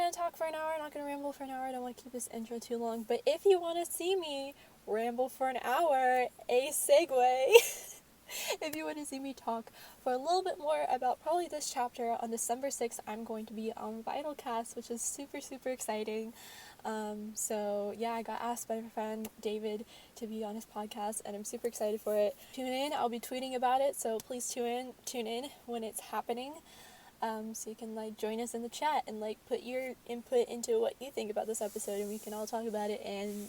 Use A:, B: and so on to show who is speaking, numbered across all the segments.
A: going to talk for an hour, I'm not going to ramble for an hour, I don't want to keep this intro too long, but if you want to see me ramble for an hour, a segue, if you want to see me talk for a little bit more about probably this chapter, on December 6th, I'm going to be on Vitalcast, which is super, super exciting. So yeah, I got asked by my friend David to be on his podcast, and I'm super excited for it. Tune in, I'll be tweeting about it, so please tune in when it's happening. So you can join us in the chat and put your input into what you think about this episode, and we can all talk about it and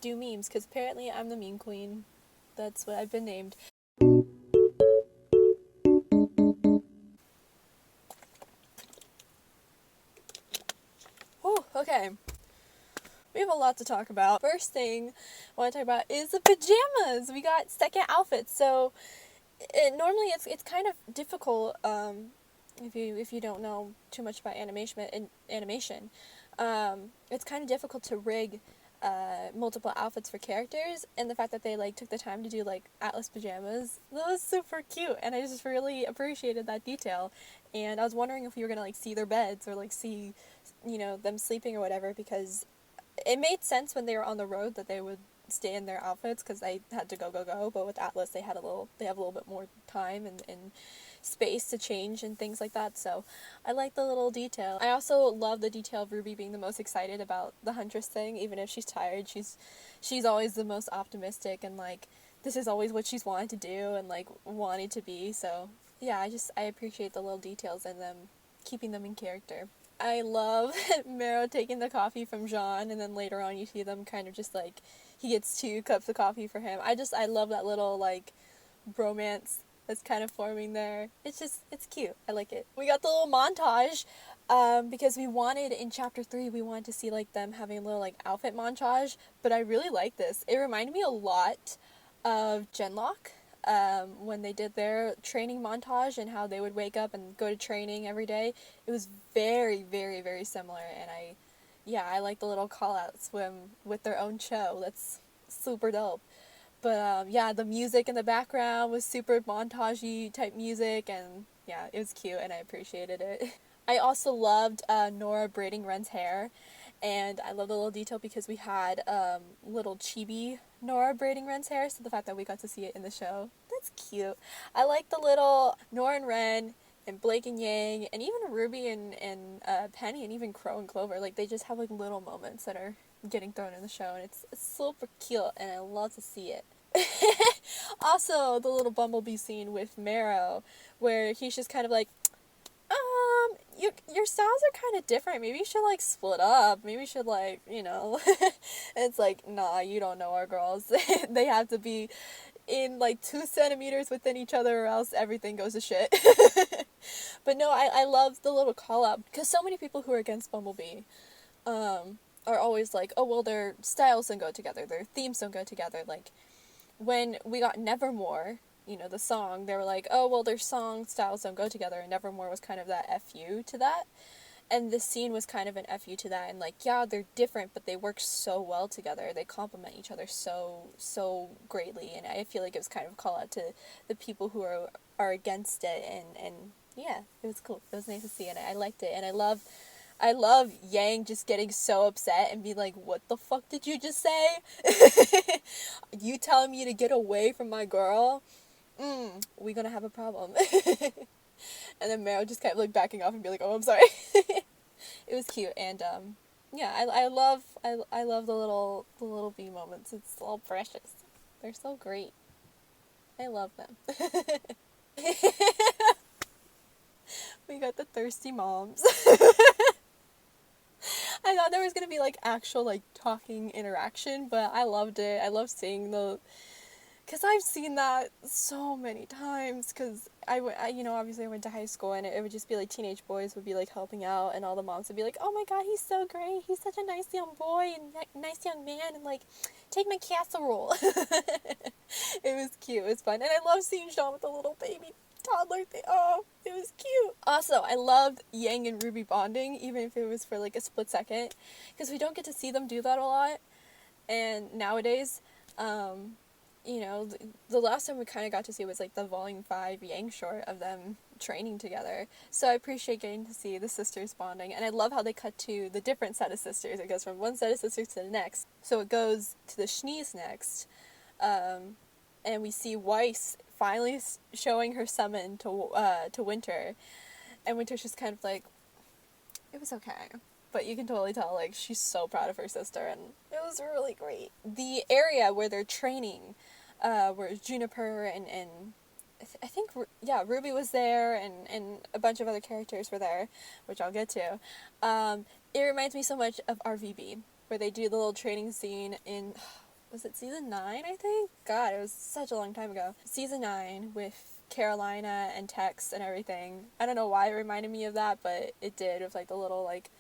A: do memes, because apparently I'm the meme queen. That's what I've been named. Whew, okay. We have a lot to talk about. First thing I want to talk about is the pajamas. We got second outfits. So normally it's kind of difficult if you don't know too much about animation. It's kind of difficult to rig multiple outfits for characters, and the fact that they took the time to do Atlas pajamas, that was super cute, and I just really appreciated that detail. And I was wondering if we were gonna see their beds, or see them sleeping or whatever, because it made sense when they were on the road that they would stay in their outfits because they had to go, but with Atlas they have a little bit more time and space to change and things like that, so I like the little detail. I also love the detail of Ruby being the most excited about the Huntress thing. Even if she's tired, she's always the most optimistic, and this is always what she's wanted to do and wanted to be, so yeah, I appreciate the little details and them keeping them in character. I love Mero taking the coffee from Jean, and then later on you see them kind of just he gets 2 cups of coffee for him. I love that little bromance that's kind of forming there. It's cute. I like it. We got the little montage because we wanted, in chapter 3, we wanted to see them having a little outfit montage, but I really like this. It reminded me a lot of Genlock. When they did their training montage and how they would wake up and go to training every day. It was very, very, very similar, and I like the little call-outs with their own show. That's super dope. But the music in the background was super montage-y type music, and yeah, it was cute, and I appreciated it. I also loved Nora braiding Ren's hair, and I love the little detail because we had little chibi Nora braiding Ren's hair, so the fact that we got to see it in the show, that's cute. I like the little Nora and Ren, and Blake and Yang, and even Ruby and Penny, and even Crow and Clover, they just have little moments that are getting thrown in the show, and it's super cute, and I love to see it. Also, the little Bumblebee scene with Mero, where he's just kind of your styles are kind of different. Maybe you should split up. Maybe you should it's nah, you don't know our girls. They have to be in 2 centimeters within each other, or else everything goes to shit. But no, I love the little call out, because so many people who are against Bumblebee are always oh well, their styles don't go together, their themes don't go together. When we got Nevermore, the song, they were oh, well, their song styles don't go together, and Nevermore was kind of that FU to that, and this scene was kind of an FU to that, and yeah, they're different, but they work so well together, they complement each other so greatly, and I feel it was kind of a call out to the people who are against it, and yeah, it was cool, it was nice to see, and I liked it, and I love Yang just getting so upset and being what the fuck did you just say? You telling me to get away from my girl? We gonna have a problem. And then Mero just kind of backing off and be oh, I'm sorry. It was cute, and yeah, I love the little bee moments. It's all precious. They're so great. I love them. We got the thirsty moms. I thought there was gonna be actual talking interaction, but I loved it. I love seeing because I've seen that so many times, because obviously I went to high school, and it would just be teenage boys would be helping out, and all the moms would be oh my god, he's so great, he's such a nice young boy, and nice young man, and take my casserole. It was cute, it was fun, and I love seeing Jean with the little baby toddler thing. Oh, it was cute. Also, I loved Yang and Ruby bonding, even if it was for a split second, because we don't get to see them do that a lot, and nowadays, the last time we kind of got to see was the volume 5 Yang short of them training together. So I appreciate getting to see the sisters bonding, and I love how they cut to the different set of sisters. It goes from one set of sisters to the next. So it goes to the Schnees next, and we see Weiss finally showing her summon to Winter, and Winter's just kind of like, it was okay. But you can totally tell, like, she's so proud of her sister, and it was really great. The area where they're training, where Juniper and I think, yeah, Ruby was there, and a bunch of other characters were there, which I'll get to. It reminds me so much of RVB, where they do the little training scene in, was it season 9, I think? God, it was such a long time ago. Season 9 with Carolina and Tex and everything. I don't know why it reminded me of that, but it did, with, like, the little, like,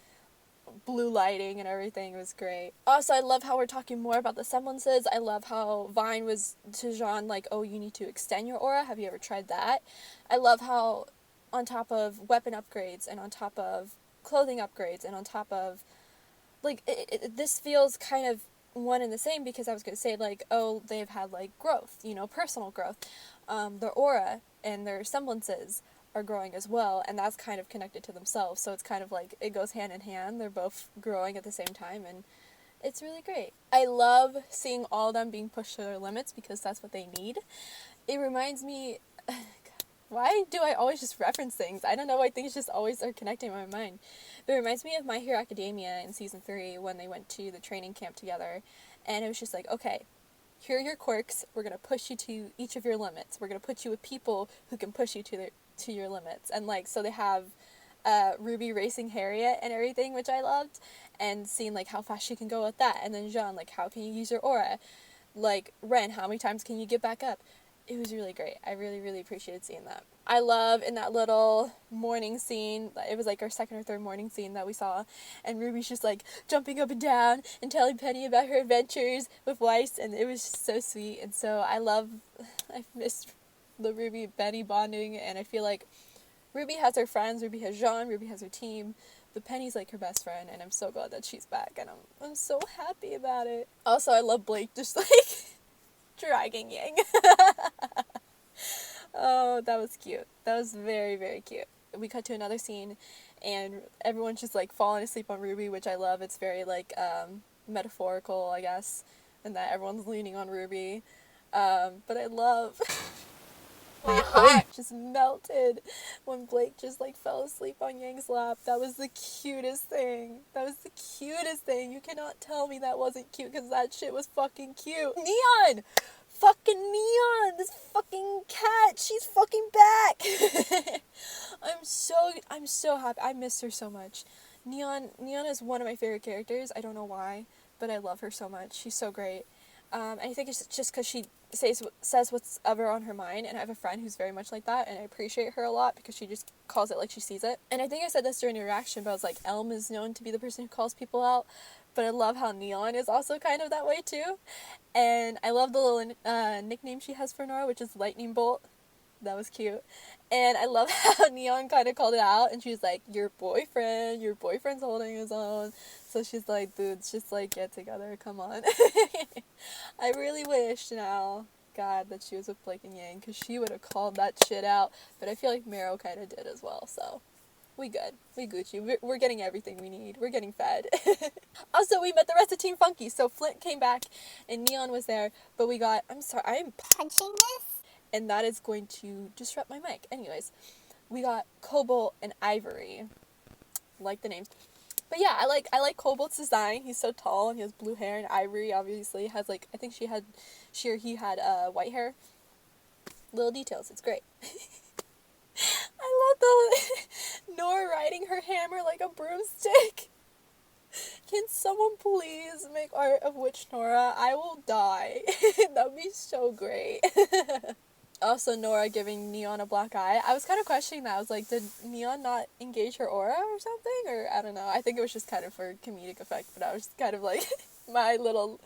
A: blue lighting and everything. It was great. Also, I love how we're talking more about the semblances. I love how Vine was to Jean like, oh, you need to extend your aura. Have you ever tried that? I love how on top of weapon upgrades and on top of clothing upgrades and on top of, like, this feels kind of one and the same, because I was going to say, like, oh, they've had, like, growth, you know, personal growth. Their aura and their semblances are growing as well, and that's kind of connected to themselves, so it's kind of like it goes hand in hand. They're both growing at the same time, and it's really great. I love seeing all of them being pushed to their limits, because that's what they need. It reminds me, why do I always just reference things? I don't know why things just always are connecting in my mind. But it reminds me of My Hero Academia in season 3, when they went to the training camp together, and it was just like, okay, here are your quirks, we're going to push you to each of your limits, we're going to put you with people who can push you to your limits. And, like, so they have Ruby racing Harriet and everything, which I loved, and seeing, like, how fast she can go with that. And then Jean, like, how can you use your aura? Like, Ren, how many times can you get back up? It was really great. I really, really appreciated seeing that. I love in that little morning scene, it was like our second or third morning scene that we saw, and Ruby's just like jumping up and down and telling Penny about her adventures with Weiss, and it was just so sweet. And so I missed the Ruby Penny bonding, and I feel like Ruby has her friends, Ruby has Jean, Ruby has her team, but Penny's like her best friend, and I'm so glad that she's back, and I'm so happy about it. Also, I love Blake just like dragging Yang. Oh, that was cute. That was very, very cute. We cut to another scene, and everyone's just, like, falling asleep on Ruby, which I love. It's very, like, metaphorical, I guess, and that everyone's leaning on Ruby. But I love... My heart just melted when Blake just, like, fell asleep on Yang's lap. That was the cutest thing. That was the cutest thing. You cannot tell me that wasn't cute, because that shit was fucking cute. Neon! Fucking Neon! This fucking cat! She's fucking back! I'm so happy. I missed her so much. Neon is one of my favorite characters. I don't know why, but I love her so much. She's so great. I think it's just because she says what's ever on her mind, and I have a friend who's very much like that, and I appreciate her a lot because she just calls it like she sees it. And I think I said this during your reaction, but I was like, Elm is known to be the person who calls people out, but I love how Neon is also kind of that way too. And I love the little nickname she has for Nora, which is Lightning Bolt. That was cute. And I love how Neon kind of called it out, and she's like, your boyfriend's holding his own. So she's like, dudes, just, like, get together, come on. I really wish now, God, that she was with Blake and Yang, because she would have called that shit out. But I feel like Meryl kind of did as well, so we good. We Gucci. We're getting everything we need. We're getting fed. Also, we met the rest of Team Funky. So Flint came back, and Neon was there, but we got, I'm sorry, I am punching this, and that is going to disrupt my mic. Anyways, we got Cobalt and Ivory. Like the names. But yeah, I like Cobalt's design. He's so tall and he has blue hair, and Ivory obviously has, like, I think he had white hair. Little details, it's great. I love the Nora riding her hammer like a broomstick. Can someone please make art of Witch Nora? I will die. That would be so great. Also, Nora giving Neon a black eye. I was kind of questioning that. I was like, did Neon not engage her aura or something? Or, I don't know. I think it was just kind of for comedic effect, but I was kind of like, my little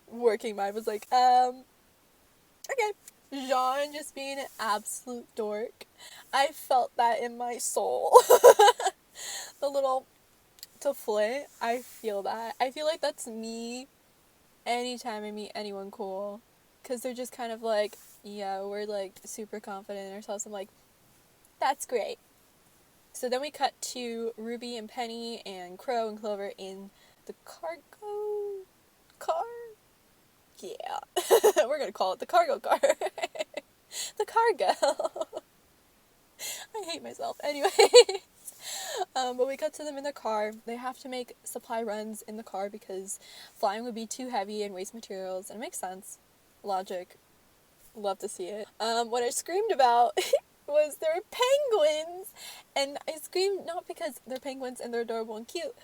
A: working mind was like, okay. Jean just being an absolute dork. I felt that in my soul. The little to Flint, I feel that. I feel like that's me anytime I meet anyone cool. Because they're just kind of like, yeah, we're, like, super confident in ourselves. I'm like, That's great. So then we cut to Ruby and Penny and Crow and Clover in the cargo car? Yeah. We're gonna call it the cargo car. The cargo. I hate myself. Anyway. But we cut to them in their car. They have to make supply runs in the car because flying would be too heavy and waste materials. And it makes sense. Logic. Love to see it. What I screamed about was there were penguins. And I screamed not because they're penguins and they're adorable and cute,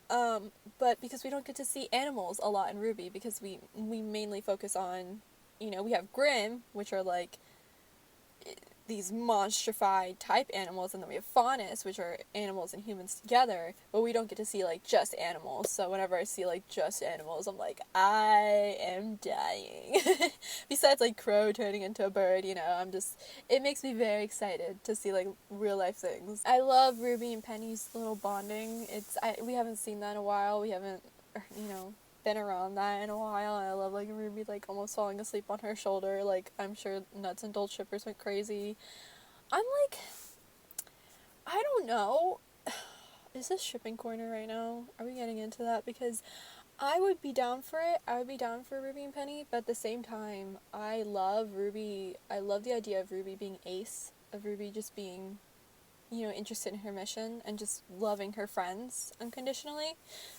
A: but because we don't get to see animals a lot in RWBY, because we mainly focus on, we have Grimm, which are like these monstrified type animals, and then we have Faunus, which are animals and humans together, but we don't get to see like just animals. So whenever I see like just animals, I'm like, I am dying. Besides like Crow turning into a bird, it makes me very excited to see like real life things. I love Ruby and Penny's little bonding. We haven't seen that in a while. We haven't, been around that in a while. And I love like Ruby like almost falling asleep on her shoulder. Like, I'm sure Nuts and Dole shippers went crazy. I'm like, I don't know. Is this shipping corner right now? Are we getting into that? Because I would be down for it. I would be down for Ruby and Penny, but at the same time, I love Ruby. I love the idea of Ruby being ace, of Ruby just being, interested in her mission and just loving her friends unconditionally.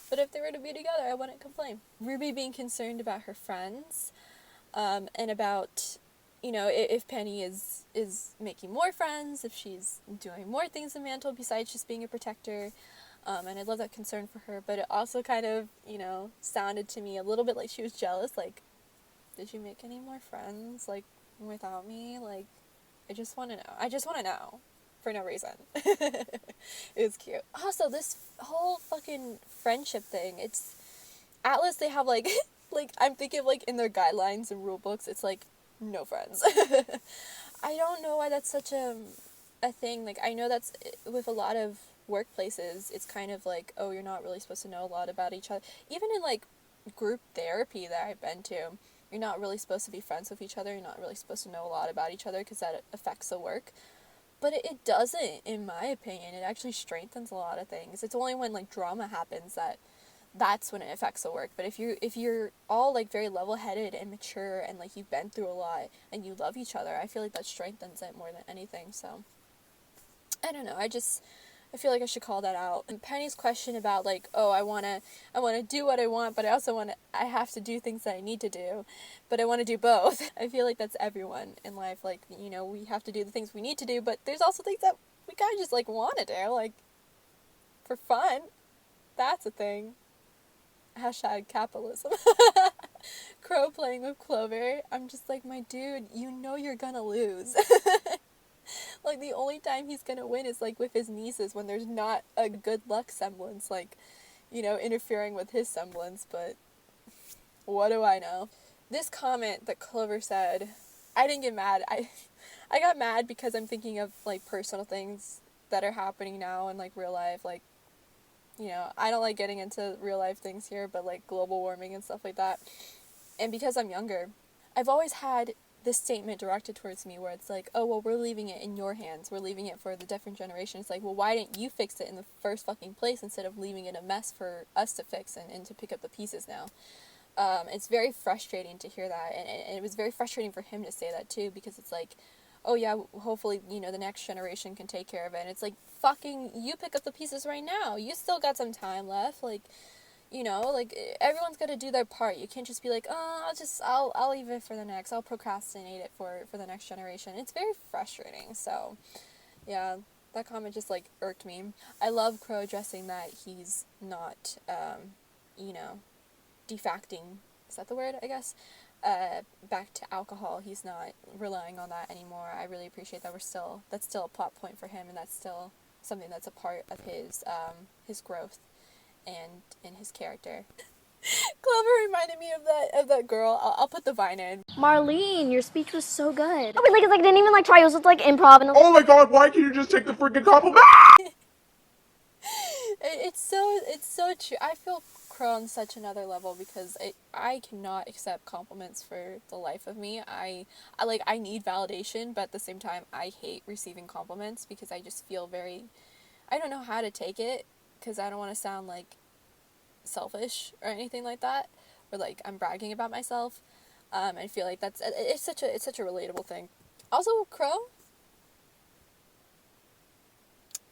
A: But if they were to be together, I wouldn't complain. Ruby being concerned about her friends, and about, if Penny is making more friends, if she's doing more things in Mantle besides just being a protector. And I love that concern for her, but it also kind of, sounded to me a little bit like she was jealous. Like, did you make any more friends, like, without me? Like, I just want to know. I just want to know. For no reason. It was cute. Also, this whole fucking friendship thing, it's Atlas, they have like I'm thinking of like in their guidelines and rule books, it's like no friends. I don't know why that's such a thing. Like, I know that's with a lot of workplaces, it's kind of like, oh, you're not really supposed to know a lot about each other. Even in like group therapy that I've been to, you're not really supposed to be friends with each other. You're not really supposed to know a lot about each other because that affects the work. But it doesn't, in my opinion. It actually strengthens a lot of things. It's only when, like, drama happens that's when it affects the work. But if you're all, like, very level-headed and mature and, like, you've been through a lot and you love each other, I feel like that strengthens it more than anything. So, I don't know. I feel like I should call that out. And Penny's question about, like, oh, I want to do what I want, but I have to do things that I need to do, but I want to do both. I feel like that's everyone in life. Like, we have to do the things we need to do, but there's also things that we kind of just, like, want to do, like, for fun. That's a thing. Hashtag capitalism. Crow playing with Clover. I'm just like, my dude, you're gonna lose. Like, the only time he's gonna win is, like, with his nieces when there's not a good luck semblance, like, interfering with his semblance, but what do I know? This comment that Clover said, I didn't get mad. I got mad because I'm thinking of, like, personal things that are happening now in, like, real life, like, I don't like getting into real life things here, but, like, global warming and stuff like that. And because I'm younger, I've always had this statement directed towards me where it's like, oh, well, we're leaving it in your hands. We're leaving it for the different generation. It's like, well, why didn't you fix it in the first fucking place instead of leaving it a mess for us to fix and to pick up the pieces now? It's very frustrating to hear that. And it was very frustrating for him to say that, too, because it's like, oh, yeah, hopefully, the next generation can take care of it. And it's like, fucking, you pick up the pieces right now. You still got some time left. Like, like, everyone's got to do their part. You can't just be like, oh, I'll leave it for the next. I'll procrastinate it for the next generation. It's very frustrating. So, yeah, that comment just, like, irked me. I love Crow addressing that he's not, defacting. Is that the word, I guess? Back to alcohol. He's not relying on that anymore. I really appreciate that that's still a plot point for him, and that's still something that's a part of his growth and in his character. Clover reminded me of that girl. I'll put the Vine in.
B: Marlene, your speech was so good. Oh, really? Because I didn't even try. It was just improv. And
C: oh my god, why can't you just take the freaking compliment?
A: It's so true. I feel Crow on such another level because I cannot accept compliments for the life of me. I need validation, but at the same time, I hate receiving compliments because I just feel I don't know how to take it because I don't want to sound like selfish or anything like that, or like I'm bragging about myself. I feel like it's such a relatable thing. Also, Crow,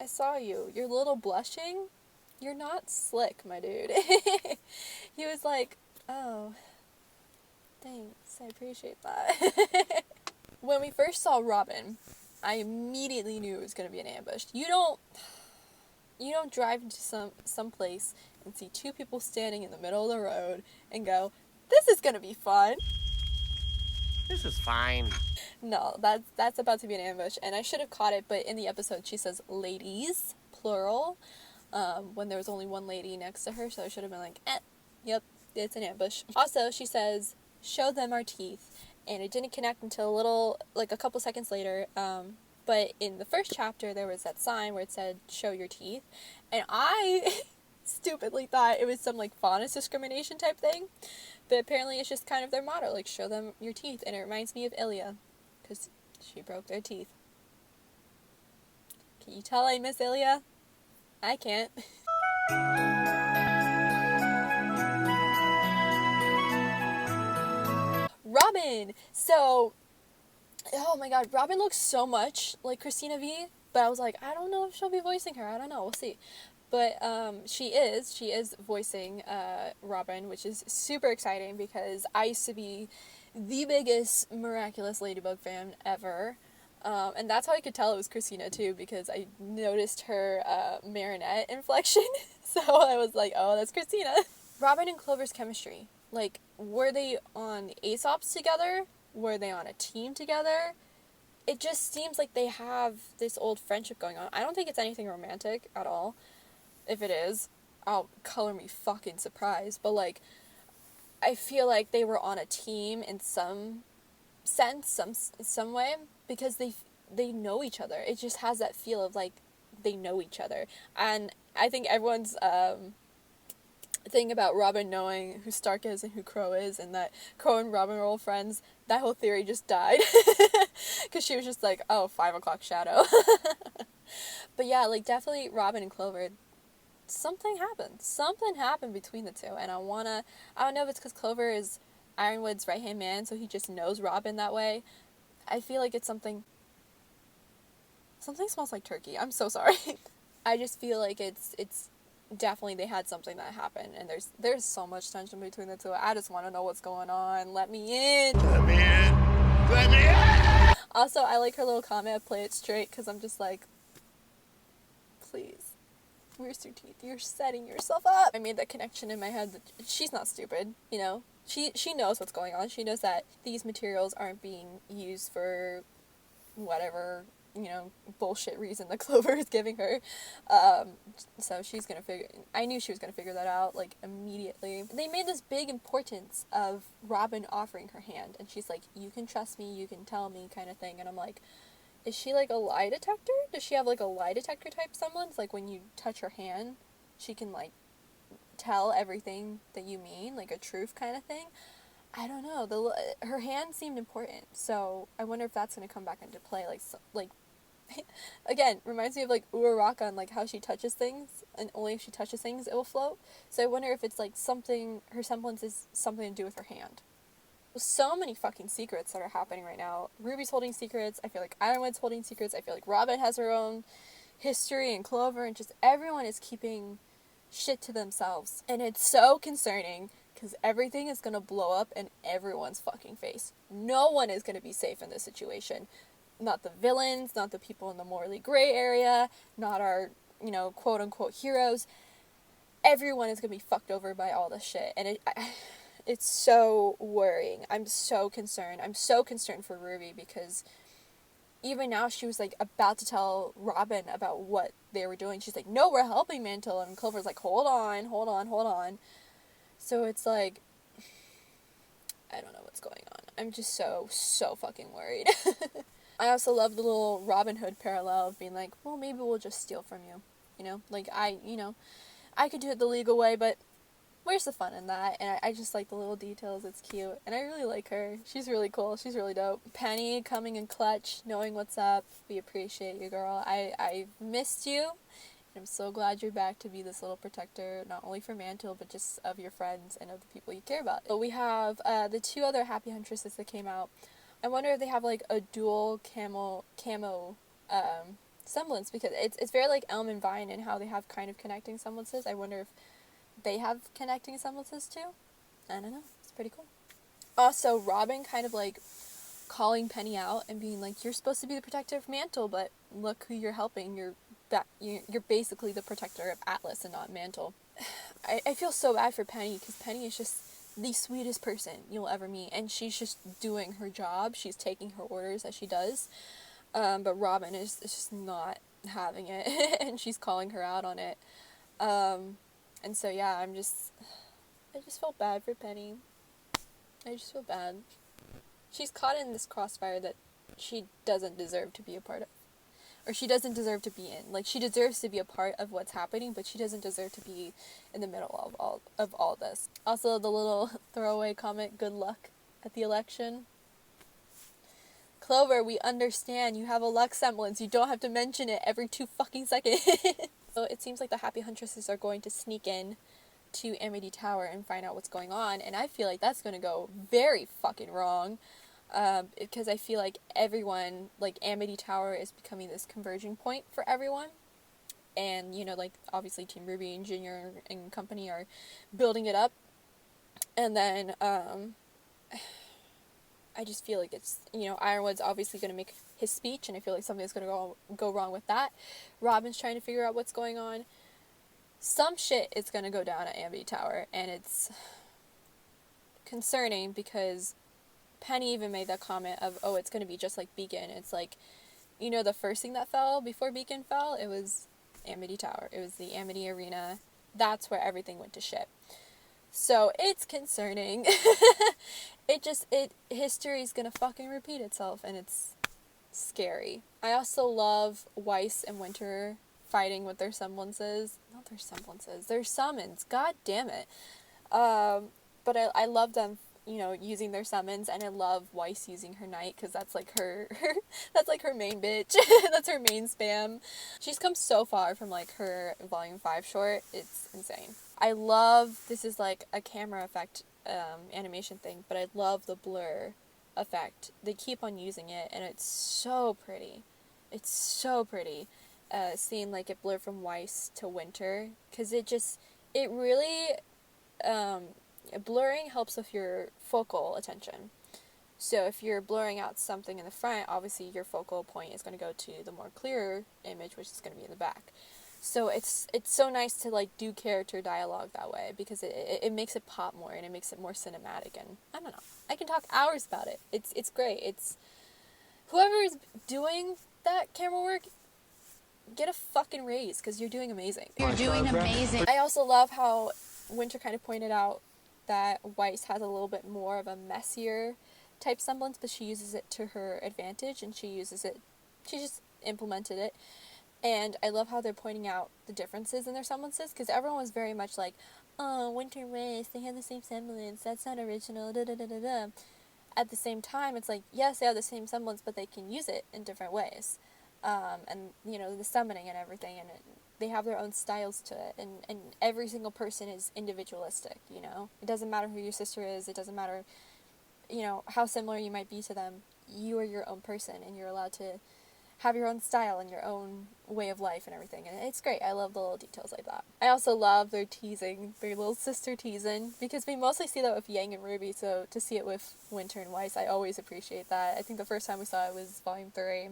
A: I saw you. You're a little blushing. You're not slick, my dude. He was like, oh, thanks. I appreciate that. When we first saw Robin, I immediately knew it was going to be an ambush. You don't drive into some place and see two people standing in the middle of the road and go, this is going to be fun.
C: This is fine.
A: No, that's about to be an ambush, and I should have caught it, but in the episode she says ladies, plural, when there was only one lady next to her, so I should have been like, yep, it's an ambush. Also, she says, show them our teeth, and it didn't connect until a couple seconds later, but in the first chapter there was that sign where it said, show your teeth, and I stupidly thought it was some like faunus discrimination type thing, but apparently it's just kind of their motto, like, show them your teeth, and it reminds me of Ilya, because she broke their teeth. Can you tell I miss Ilya? I can't. Robin! So, oh my god, Robin looks so much like Christina V, but I was like, I don't know if she'll be voicing her, I don't know, we'll see. But she is voicing Robin, which is super exciting because I used to be the biggest Miraculous Ladybug fan ever. And that's how I could tell it was Christina too, because I noticed her Marinette inflection. So I was like, oh, that's Christina. Robin and Clover's chemistry. Like, were they on Aesop's together? Were they on a team together? It just seems like they have this old friendship going on. I don't think it's anything romantic at all. If it is, I'll color me fucking surprised. But, like, I feel like they were on a team in some sense, some way, because they know each other. It just has that feel of, like, they know each other. And I think everyone's thing about Robin knowing who Stark is and who Crow is, and that Crow and Robin are old friends, that whole theory just died. Because she was just like, oh, 5 o'clock shadow. But yeah, like, definitely Robin and Clover, something happened between the two, and I don't know if it's because Clover is Ironwood's right-hand man, so he just knows Robin that way. I feel like it's something smells like turkey, I'm so sorry. I just feel like it's definitely they had something that happened, and there's so much tension between the two. I just want to know what's going on. Let me in.
C: Let me in. Let me in.
A: Also, I like her little comment, play it straight, because I'm just like, please, rooster teeth, you're setting yourself up. I made that connection in my head that she's not stupid, you know? She knows what's going on. She knows that these materials aren't being used for whatever, you know, bullshit reason that Clover is giving her. So she's gonna I knew she was gonna figure that out, like, immediately. They made this big importance of Robin offering her hand, and she's like, you can trust me, you can tell me, kind of thing, and I'm like, is she like a lie detector? Does she have like a lie detector type semblance? Like, when you touch her hand, she can like tell everything that you mean, like a truth kind of thing? I don't know. Her hand seemed important, so I wonder if that's gonna come back into play. Like, again, reminds me of like Uraraka and like how she touches things, and only if she touches things it will float. So I wonder if it's like something, her semblance is something to do with her hand. So many fucking secrets that are happening right now. Ruby's holding secrets. I feel like Ironwood's holding secrets. I feel like Robin has her own history, and Clover, and just everyone is keeping shit to themselves. And it's so concerning because everything is going to blow up in everyone's fucking face. No one is going to be safe in this situation. Not the villains, not the people in the morally gray area, not our, you know, quote unquote heroes. Everyone is going to be fucked over by all this shit. And it's so worrying. I'm so concerned. I'm so concerned for Ruby because even now she was like about to tell Robin about what they were doing. She's like, no, we're helping Mantle. And Clover's like, hold on. So it's like, I don't know what's going on. I'm just so fucking worried. I also love the little Robin Hood parallel of being like, well, maybe we'll just steal from you. You know, like I could do it the legal way, but where's the fun in that? And I just like the little details. It's cute. And I really like her. She's really cool. She's really dope. Penny coming in clutch, knowing what's up. We appreciate you, girl. I missed you. And I'm so glad you're back to be this little protector, not only for Mantle, but just of your friends and of the people you care about. But we have the two other Happy Huntresses that came out. I wonder if they have like a dual camo semblance, because it's very like Elm and Vine and how they have kind of connecting semblances. I wonder if they have connecting semblances too. I don't know. It's pretty cool. Also, Robin kind of like calling Penny out and being like, "You're supposed to be the protector of Mantle, but look who you're helping. You're basically the protector of Atlas and not Mantle." I feel so bad for Penny, because Penny is just the sweetest person you'll ever meet, and she's just doing her job. She's taking her orders as she does. But Robin is just not having it, and she's calling her out on it. And so yeah, I just felt bad for Penny. I just feel bad. She's caught in this crossfire that she doesn't deserve to be a part of. Or she doesn't deserve to be in. Like, she deserves to be a part of what's happening, but she doesn't deserve to be in the middle of all this. Also, the little throwaway comment, good luck at the election. Clover, we understand. You have a luck semblance. You don't have to mention it every 2 fucking seconds. So it seems like the Happy Huntresses are going to sneak in to Amity Tower and find out what's going on, and I feel like that's going to go very fucking wrong. Because I feel like everyone, like, Amity Tower is becoming this converging point for everyone. And, you know, like, obviously Team Ruby and Junior and company are building it up. And then, I just feel like it's, you know, Ironwood's obviously going to make his speech, and I feel like something's going to go wrong with that. Robin's trying to figure out what's going on. Some shit is going to go down at Amity Tower, and it's concerning because Penny even made that comment of, oh, it's going to be just like Beacon. It's like, you know, the first thing that fell before Beacon fell, it was Amity Tower. It was the Amity Arena. That's where everything went to shit. So it's concerning. History's going to fucking repeat itself, and it's scary. I also love Weiss and Winter fighting with their semblances. Not their semblances, their summons. God damn it. But I love them, you know, using their summons, and I love Weiss using her knight, because that's like her that's like her main bitch. That's her main spam. She's come so far from like her volume 5 short. It's insane. I love, this is like a camera effect animation thing, but I love the blur effect. They keep on using it, and it's so pretty. It's so pretty. Seeing like it blur from Weiss to Winter, because it really blurring helps with your focal attention. So if you're blurring out something in the front, obviously your focal point is going to go to the more clearer image, which is going to be in the back. So it's so nice to like do character dialogue that way, because it makes it pop more, and it makes it more cinematic, and I don't know. I can talk hours about it. It's great. It's whoever is doing that camera work, get a fucking raise, because you're doing amazing.
D: You're doing amazing.
A: I also love how Winter kind of pointed out that Weiss has a little bit more of a messier type semblance, but she uses it to her advantage, and she just implemented it. And I love how they're pointing out the differences in their semblances, because everyone was very much like, oh, Winter Weiss, they have the same semblance, that's not original, da da da da da. At the same time, it's like, yes, they have the same semblance, but they can use it in different ways. And, you know, the summoning and everything, and they have their own styles to it, and every single person is individualistic, you know? It doesn't matter who your sister is, it doesn't matter, you know, how similar you might be to them. You are your own person, and you're allowed to have your own style and your own way of life and everything, and it's great. I love the little details like that. I also love their teasing, their little sister teasing, because we mostly see that with Yang and Ruby, so to see it with Winter and Weiss, I always appreciate that. I think the first time we saw it was volume 3,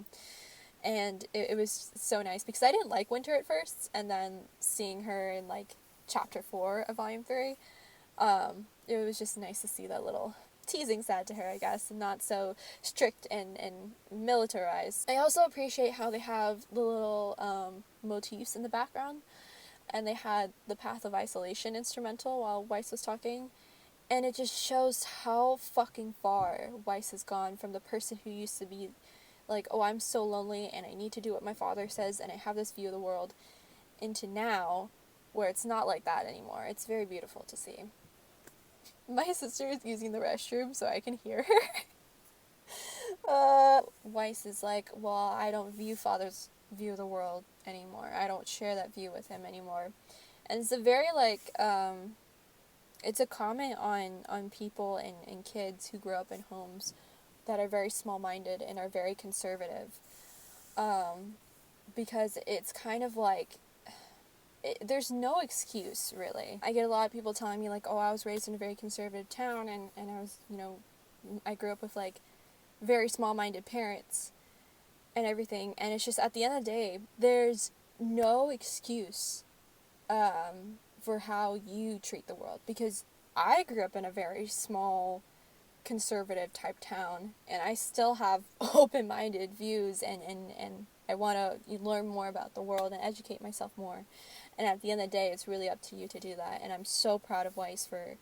A: and it was so nice, because I didn't like Winter at first, and then seeing her in like chapter 4 of volume 3, it was just nice to see that little teasing side to her, I guess, and not so strict and militarized. I also appreciate how they have the little motifs in the background, and they had the Path of Isolation instrumental while Weiss was talking, and it just shows how fucking far Weiss has gone from the person who used to be like, oh, I'm so lonely and I need to do what my father says and I have this view of the world, into now where it's not like that anymore. It's very beautiful to see. My sister is using the restroom so I can hear her. Weiss is like, well, I don't view Father's view of the world anymore. I don't share that view with him anymore. And it's a very, like, it's a comment on people and kids who grow up in homes that are very small-minded and are very conservative. Because it's kind of like, there's no excuse, really. I get a lot of people telling me, like, oh, I was raised in a very conservative town, and I was, I grew up with, like, very small-minded parents and everything, and it's just, at the end of the day, there's no excuse for how you treat the world, because I grew up in a very small, conservative type town, and I still have open-minded views, and I want to learn more about the world and educate myself more, and at the end of the day, it's really up to you to do that, and I'm so proud of Weiss for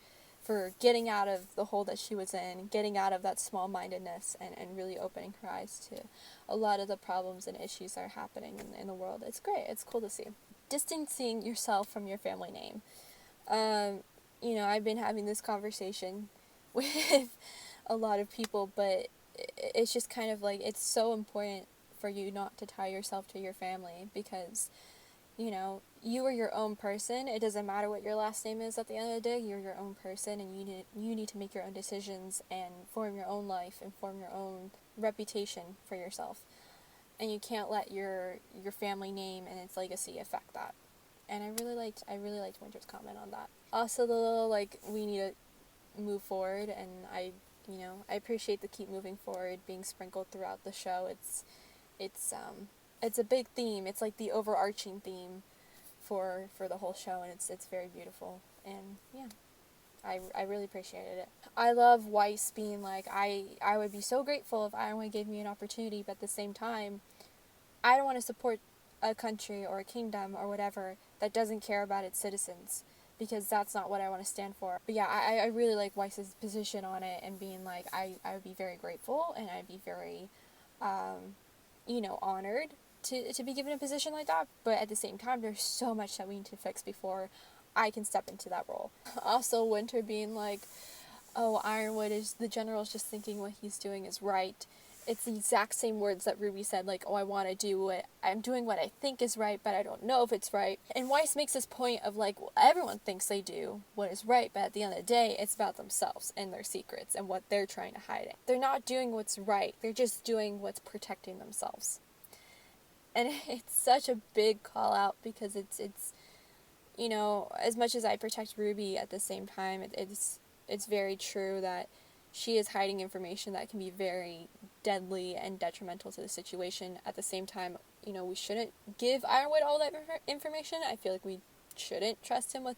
A: getting out of the hole that she was in, getting out of that small-mindedness, and really opening her eyes to a lot of the problems and issues that are happening in the world. It's great. It's cool to see. Distancing yourself from your family name. I've been having this conversation with a lot of people, but it's just kind of like, it's so important for you not to tie yourself to your family, because you are your own person. It doesn't matter what your last name is at the end of the day. You're your own person, and you need to make your own decisions and form your own life and form your own reputation for yourself. And you can't let your family name and its legacy affect that. And I really liked Winter's comment on that. Also, the little, like, we need to move forward, and I appreciate the keep moving forward being sprinkled throughout the show. It's a big theme. It's like the overarching theme for the whole show, and it's very beautiful. And yeah, I really appreciated it. I love Weiss being like, I would be so grateful if Ironwood gave me an opportunity, but at the same time, I don't want to support a country or a kingdom or whatever that doesn't care about its citizens, because that's not what I want to stand for. But yeah, I really like Weiss's position on it, and being like, I would be very grateful, and I'd be very, honored to be given a position like that, but at the same time, there's so much that we need to fix before I can step into that role. Also, Winter being like, oh, the general's just thinking what he's doing is right. It's the exact same words that Ruby said, like, oh, I'm doing what I think is right, but I don't know if it's right. And Weiss makes this point of, like, well, everyone thinks they do what is right, but at the end of the day, it's about themselves and their secrets and what they're trying to hide. They're not doing what's right, they're just doing what's protecting themselves. And it's such a big call out, because it's as much as I protect Ruby, at the same time, it's very true that she is hiding information that can be very deadly and detrimental to the situation. At the same time, we shouldn't give Ironwood all that information. I feel like we shouldn't trust him with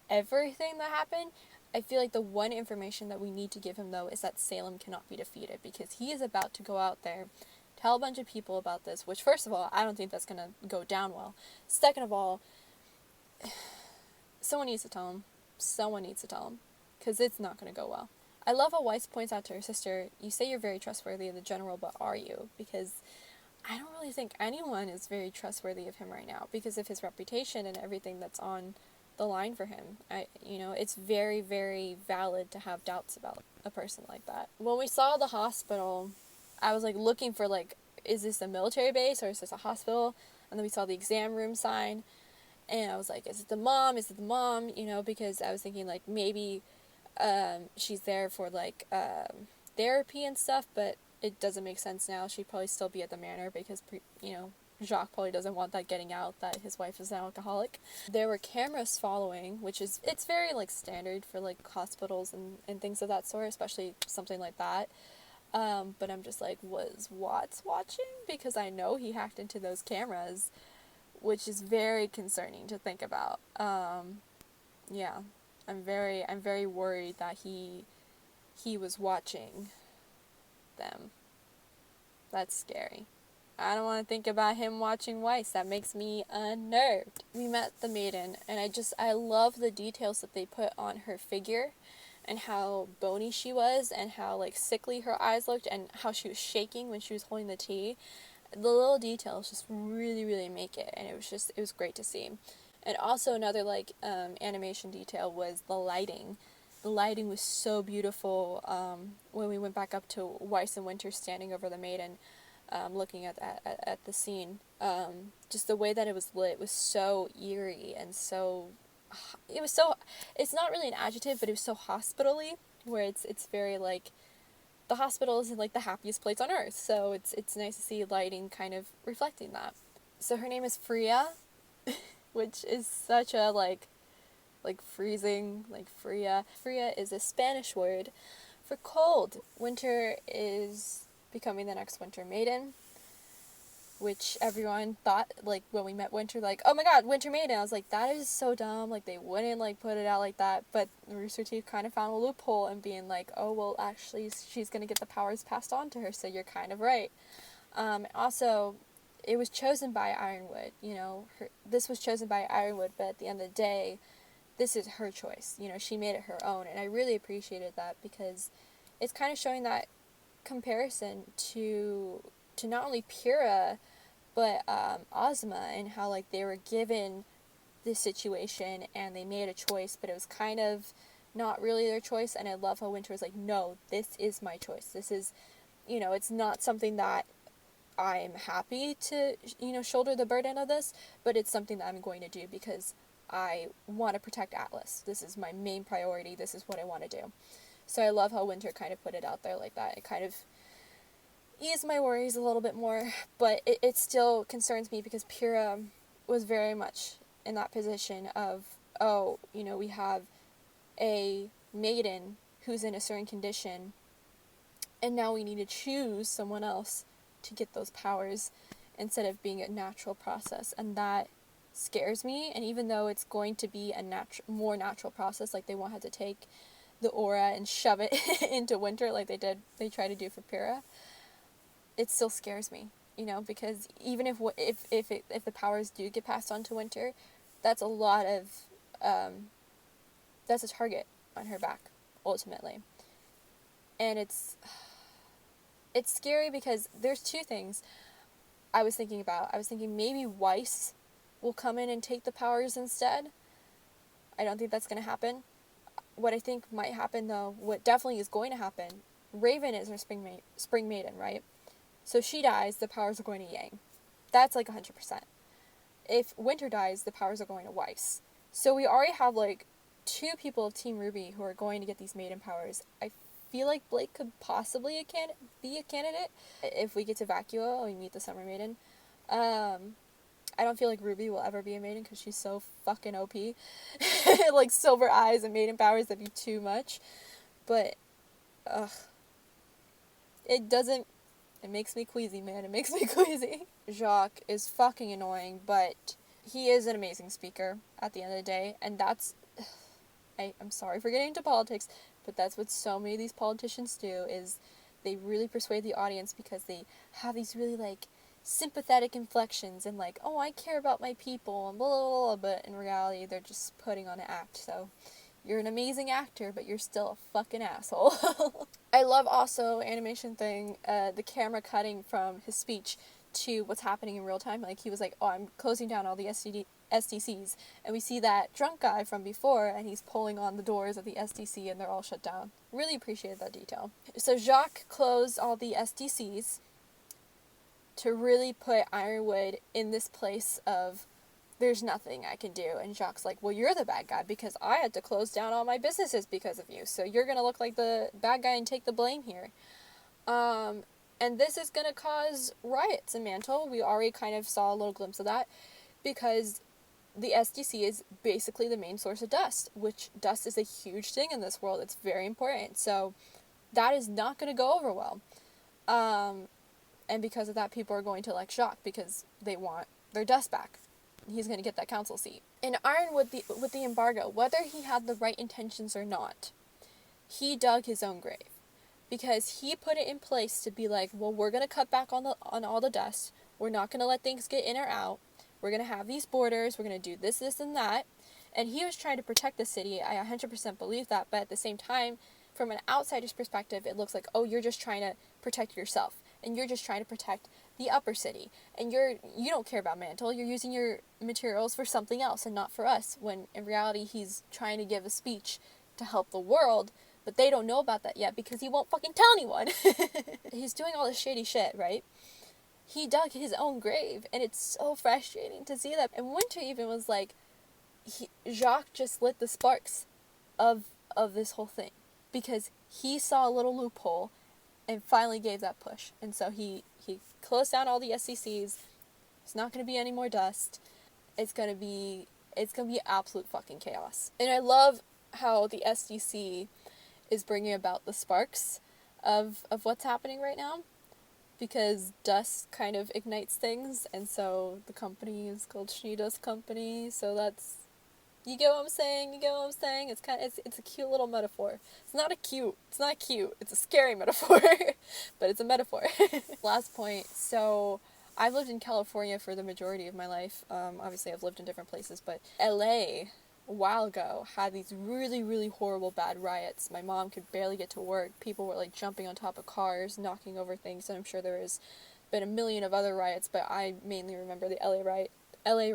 A: everything that happened. I feel like the one information that we need to give him, though, is that Salem cannot be defeated, because he is about to go out there, tell a bunch of people about this, which, first of all, I don't think that's going to go down well. Second of all, someone needs to tell him. Because it's not going to go well. I love how Weiss points out to her sister, you say you're very trustworthy of the general, but are you? Because I don't really think anyone is very trustworthy of him right now, because of his reputation and everything that's on the line for him. It's very, very valid to have doubts about a person like that. When we saw the hospital, I was, like, looking for, like, is this a military base or is this a hospital? And then we saw the exam room sign, and I was like, is it the mom? Because I was thinking, like, maybe she's there for, like, therapy and stuff, but it doesn't make sense now. She'd probably still be at the manor, because, Jacques probably doesn't want that getting out, that his wife is an alcoholic. There were cameras following, it's very, like, standard for, like, hospitals and things of that sort, especially something like that. But I'm just like, was Watts watching? Because I know he hacked into those cameras, which is very concerning to think about. Yeah, I'm very worried that he was watching them. That's scary. I don't want to think about him watching Weiss. That makes me unnerved. We met the maiden, and I love the details that they put on her figure, and how bony she was, and how, like, sickly her eyes looked, and how she was shaking when she was holding the tea. The little details just really, really make it, and it was great to see. And also another like animation detail was the lighting. The lighting was so beautiful when we went back up to Weiss and Winter standing over the maiden, looking at the scene. Just the way that it was lit was so eerie and so... It was so... It's not really an adjective, but it was so hospital-y, where it's very like... The hospital is like the happiest place on earth, so it's nice to see lighting kind of reflecting that. So her name is Freya, which is such a like freezing, like Freya. Freya is a Spanish word for cold. Winter is becoming the next Winter Maiden, which everyone thought, like, when we met Winter, like, oh my god, Winter Maiden. I was like, that is so dumb, like, they wouldn't, like, put it out like that, but Rooster Teeth kind of found a loophole and being like, oh, well, actually, she's gonna get the powers passed on to her, so you're kind of right. Also, it was chosen by Ironwood, you know, this was chosen by Ironwood, but at the end of the day, this is her choice, you know, she made it her own, and I really appreciated that, because it's kind of showing that comparison to not only Pyrrha, but Ozma, and how like they were given this situation and they made a choice, but it was kind of not really their choice. And I love how Winter was like, no, this is my choice. This is, you know, it's not something that I'm happy to, you know, shoulder the burden of this, but it's something that I'm going to do because I want to protect Atlas. This is my main priority. This is what I want to do. So I love how Winter kind of put it out there like that. It kind of ease my worries a little bit more, but it still concerns me because Pyrrha was very much in that position of, oh, you know, we have a maiden who's in a certain condition, and now we need to choose someone else to get those powers instead of being a natural process, and that scares me. And even though it's going to be a more natural process, like they won't have to take the aura and shove it into Winter like they try to do for Pyrrha, it still scares me, you know, because even if the powers do get passed on to Winter, that's a lot of, that's a target on her back, ultimately. And it's scary because there's two things I was thinking about. I was thinking maybe Weiss will come in and take the powers instead. I don't think that's going to happen. What I think might happen, though, what definitely is going to happen, Raven is her spring maiden, right? So if she dies, the powers are going to Yang. That's like 100%. If Winter dies, the powers are going to Weiss. So we already have like 2 people of Team RWBY who are going to get these maiden powers. I feel like Blake could possibly be a candidate if we get to Vacuo and we meet the Summer Maiden. I don't feel like RWBY will ever be a maiden because she's so fucking OP. Like silver eyes and maiden powers, that'd be too much. But, it makes me queasy, man. It makes me queasy. Jacques is fucking annoying, but he is an amazing speaker at the end of the day, and that's... I'm sorry for getting into politics, but that's what so many of these politicians do, is they really persuade the audience because they have these really, like, sympathetic inflections and, like, oh, I care about my people, and blah, blah, blah, but in reality, they're just putting on an act, so... You're an amazing actor, but you're still a fucking asshole. I love also animation thing, the camera cutting from his speech to what's happening in real time. Like, he was like, oh, I'm closing down all the SDCs. And we see that drunk guy from before, and he's pulling on the doors of the SDC, and they're all shut down. Really appreciated that detail. So Jacques closed all the SDCs to really put Ironwood in this place of, there's nothing I can do. And Jacques' like, well, you're the bad guy because I had to close down all my businesses because of you. So you're going to look like the bad guy and take the blame here. And this is going to cause riots in Mantle. We already kind of saw a little glimpse of that because the SDC is basically the main source of dust, which dust is a huge thing in this world. It's very important. So that is not going to go over well. And because of that, people are going to elect Jacques because they want their dust back. He's going to get that council seat. And Ironwood, with the embargo, whether he had the right intentions or not, he dug his own grave. Because he put it in place to be like, well, we're going to cut back on all the dust. We're not going to let things get in or out. We're going to have these borders. We're going to do this, this, and that. And he was trying to protect the city. I 100% believe that. But at the same time, from an outsider's perspective, it looks like, oh, you're just trying to protect yourself. and you're just trying to protect the upper city, and you don't care about Mantle. You're using your materials for something else and not for us, when in reality he's trying to give a speech to help the world, but they don't know about that yet because he won't fucking tell anyone. He's doing all this shady shit, right? He dug his own grave, and it's so frustrating to see that. And Winter even was like, Jacques just lit the sparks of this whole thing, because he saw a little loophole and finally gave that push. And so he closed down all the SCCs. It's not going to be any more dust. It's going to be absolute fucking chaos. And I love how the SDC is bringing about the sparks of what's happening right now, because dust kind of ignites things, and so the company is called Dust Company, so that's, you get what I'm saying? It's a cute little metaphor. It's not cute, it's a scary metaphor, but it's a metaphor. Last point, so I've lived in California for the majority of my life. Obviously I've lived in different places, but LA, a while ago, had these really, really horrible bad riots. My mom could barely get to work. People were like jumping on top of cars, knocking over things, and I'm sure there has been a million of other riots, but I mainly remember the LA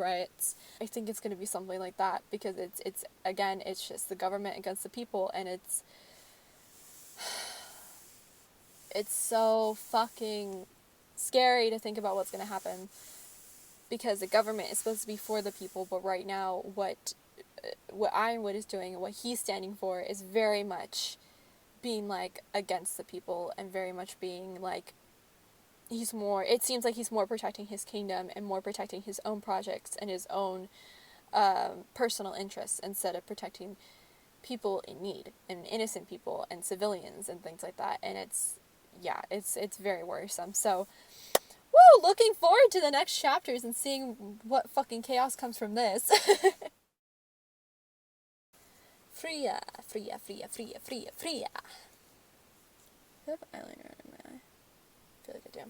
A: riots. I think it's going to be something like that, because it's again, it's just the government against the people, and it's so fucking scary to think about what's going to happen, because the government is supposed to be for the people, but right now what Ironwood is doing and what he's standing for is very much being like against the people, and very much being like, it seems like he's more protecting his kingdom and more protecting his own projects and his own personal interests, instead of protecting people in need and innocent people and civilians and things like that. And it's very worrisome. So looking forward to the next chapters and seeing what fucking chaos comes from this. Fria. I have eyeliner in my eye. I feel like I do.